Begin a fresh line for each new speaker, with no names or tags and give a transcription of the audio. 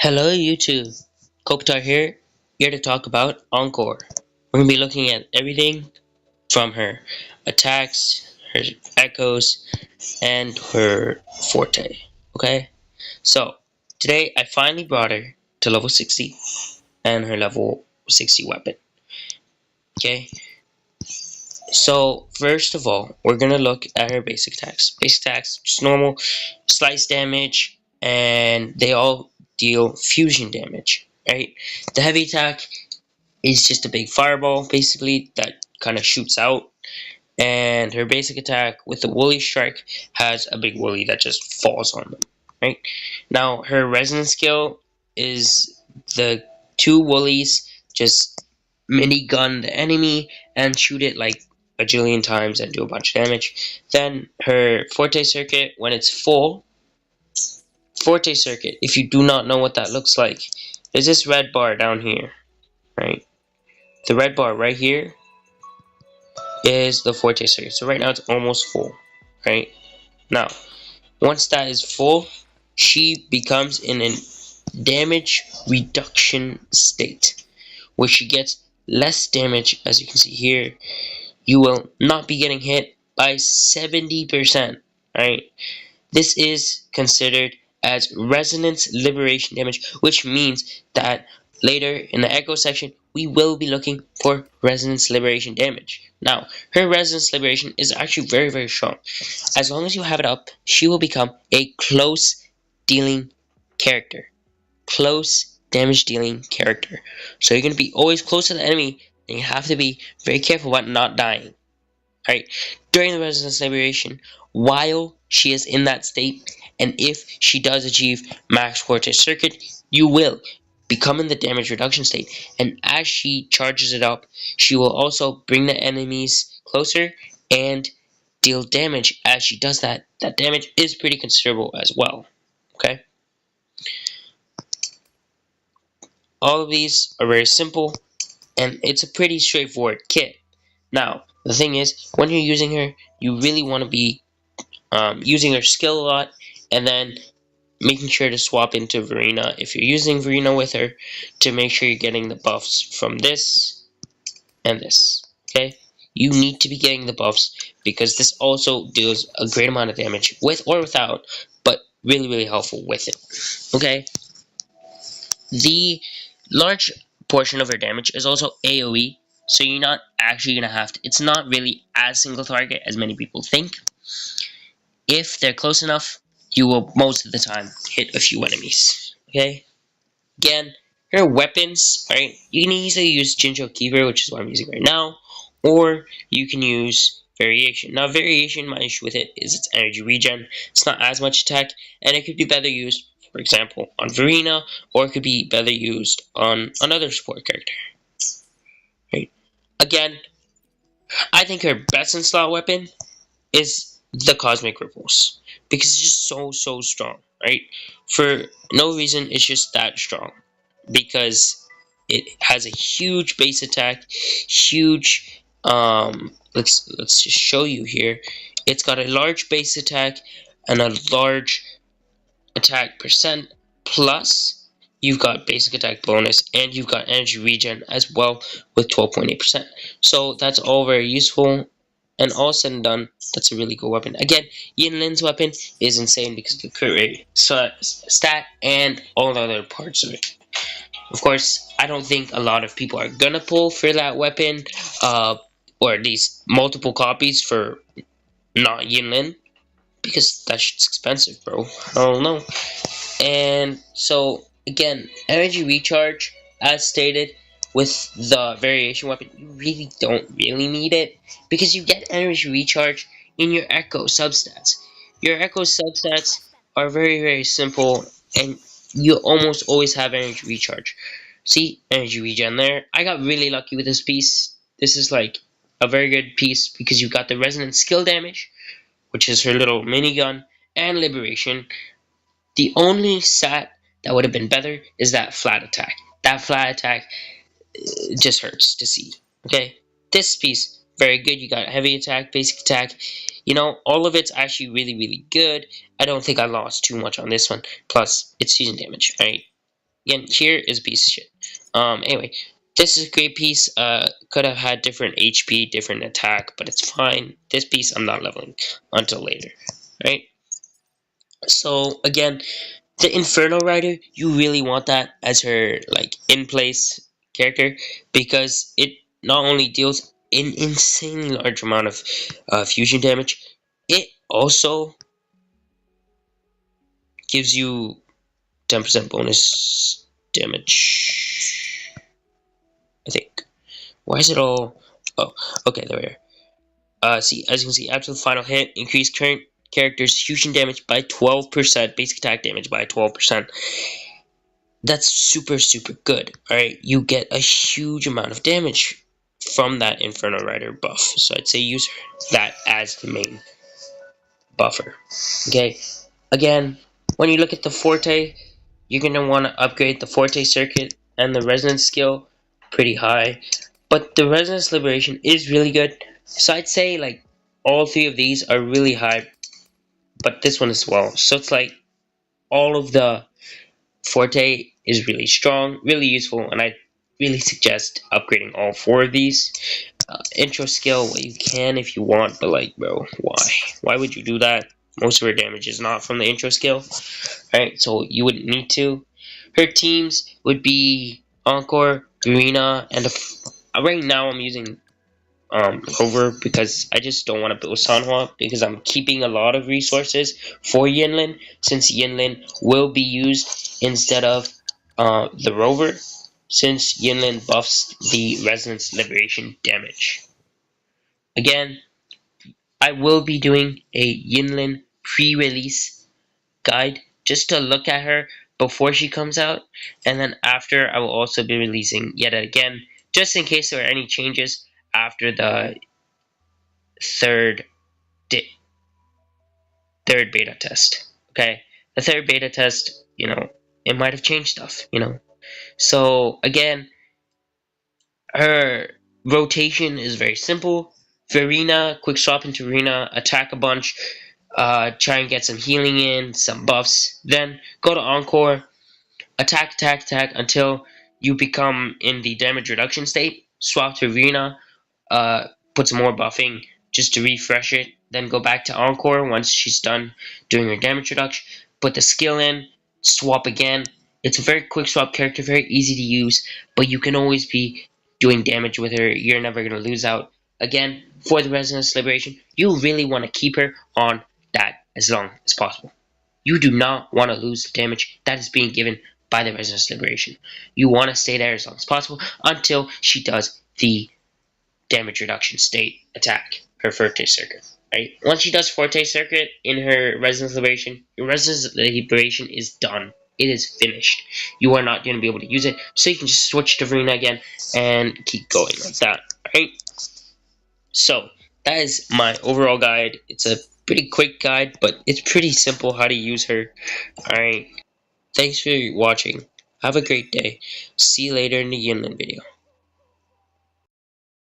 Hello YouTube, Kopitar here to talk about Encore. We're going to be looking at everything from her attacks, her echoes, and her forte, okay? So, today I finally brought her to level 60 and her level 60 weapon, okay? So, first of all, we're going to look at her basic attacks. Basic attacks, just normal slice damage, and they all deal fusion damage, right? The heavy attack is just a big fireball basically that kind of shoots out, and her basic attack with the woolly strike has a big woolly that just falls on them, right? Now her resonance skill is the two woolies just minigun the enemy and shoot it like a jillion times and do a bunch of damage. Then her forte circuit, when it's full, forte circuit, if you do not know what that looks like, there's this red bar down here, right? The red bar right here is the forte circuit. So right now it's almost full, right? Now, once that is full, she becomes in a damage reduction state, where she gets less damage. As you can see here, you will not be getting hit by 70%, right? This is considered as resonance liberation damage, which means that later in the echo section we will be looking for resonance liberation damage. Now, her resonance liberation is actually very strong. As long as you have it up, she will become a close dealing character. Close damage dealing character. So you're going to be always close to the enemy, and you have to be very careful about not dying. Right? During the resonance liberation, while she is in that state, and if she does achieve max forte circuit, you will become in the damage reduction state, and as she charges it up, she will also bring the enemies closer and deal damage. As she does that, that damage is pretty considerable as well. Okay, all of these are very simple, and it's a pretty straightforward kit. Now, the thing is, when you're using her, you really want to be using her skill a lot, and then making sure to swap into Verena if you're using Verena with her, to make sure you're getting the buffs from this and this. Okay, you need to be getting the buffs because this also deals a great amount of damage with or without, but really helpful with it. Okay, the large portion of her damage is also AoE, so you're not actually gonna have to, it's not really as single target as many people think. If they're close enough, you will most of the time hit a few enemies. Okay? Again, her weapons, right? You can easily use Jinjo Keeper, which is what I'm using right now, or you can use Variation. Now, Variation, my issue with it is its energy regen. It's not as much attack, and it could be better used, for example, on Verena, or it could be better used on another support character. Right? Again, I think her best in slot weapon is the Cosmic Ripples, because it's just so strong, right? For no reason, it's just that strong, because it has a huge base attack, huge let's just show you here. It's got a large base attack and a large attack percent, plus you've got basic attack bonus, and you've got energy regen as well with 12.8%. So that's all very useful, and all said and done, that's a really good weapon. Again, Yin Lin's weapon is insane because of the crit rate, stat, and all the other parts of it. Of course, I don't think a lot of people are gonna pull for that weapon, or at least multiple copies for not Yin Lin, because that shit's expensive, bro. I don't know. And so, again, energy recharge, as stated, with the variation weapon, you really don't really need it, because you get energy recharge in your Echo substats. Your Echo substats are very simple, and you almost always have energy recharge. See, energy regen there. I got really lucky with this piece. This is like a very good piece because you got the resonant skill damage, which is her little minigun, and liberation. The only stat that would have been better is that flat attack. That flat attack just hurts to see. Okay, this piece, very good. You got heavy attack, basic attack. You know, all of it's actually really good. I don't think I lost too much on this one. Plus, it's fusion damage, right? Again, here is a piece of shit. Anyway, this is a great piece. Could have had different HP, different attack, but it's fine. This piece I'm not leveling until later, right? So again, the Inferno Rider, you really want that as her like in place character because it not only deals an insanely large amount of fusion damage, it also gives you 10% bonus damage. I think. Why is it all? Oh, okay, there we are. See, as you can see, after the final hit, increase current character's fusion damage by 12%, basic attack damage by 12%. That's super, super good. Alright, you get a huge amount of damage from that Inferno Rider buff. So I'd say use that as the main buffer. Okay, again, when you look at the Forte, you're going to want to upgrade the Forte circuit and the Resonance skill pretty high. But the Resonance Liberation is really good. So I'd say like all three of these are really high, but this one as well. So it's like all of the Forte is really strong, really useful, and I really suggest upgrading all four of these. Intro skill, well, you can if you want, but like, bro, why? Why would you do that? Most of her damage is not from the intro skill. Alright, so you wouldn't need to. Her teams would be Encore, Verena, and right now I'm using Rover because I just don't want to build Sanhua because I'm keeping a lot of resources for Yinlin since Yinlin will be used instead of the Rover since Yinlin buffs the Resonance Liberation damage. Again, I will be doing a Yinlin pre-release guide just to look at her before she comes out, and then after I will also be releasing yet again just in case there are any changes after the third third beta test. Okay, the third beta test, it might have changed stuff. So again, her rotation is very simple. Verena, quick swap into Verena, attack a bunch, try and get some healing in, some buffs. Then go to Encore, attack, attack, attack until you become in the damage reduction state. Swap to Verena, uh, put some more buffing just to refresh it. Then go back to Encore once she's done doing her damage reduction. Put the skill in, swap again. It's a very quick swap character, very easy to use, but you can always be doing damage with her. You're never going to lose out. Again, for the Resonance Liberation, you really want to keep her on that as long as possible. You do not want to lose the damage that is being given by the Resonance Liberation. You want to stay there as long as possible until she does the damage reduction state attack, her Forte circuit. Right? Once she does Forte circuit in her Resonance Liberation, your Resonance Liberation is done. It is finished. You are not going to be able to use it, so you can just switch to Verena again and keep going like that. Right? So that is my overall guide. It's a pretty quick guide, but it's pretty simple how to use her. Alright. Thanks for watching. Have a great day. See you later in the Yinlin video.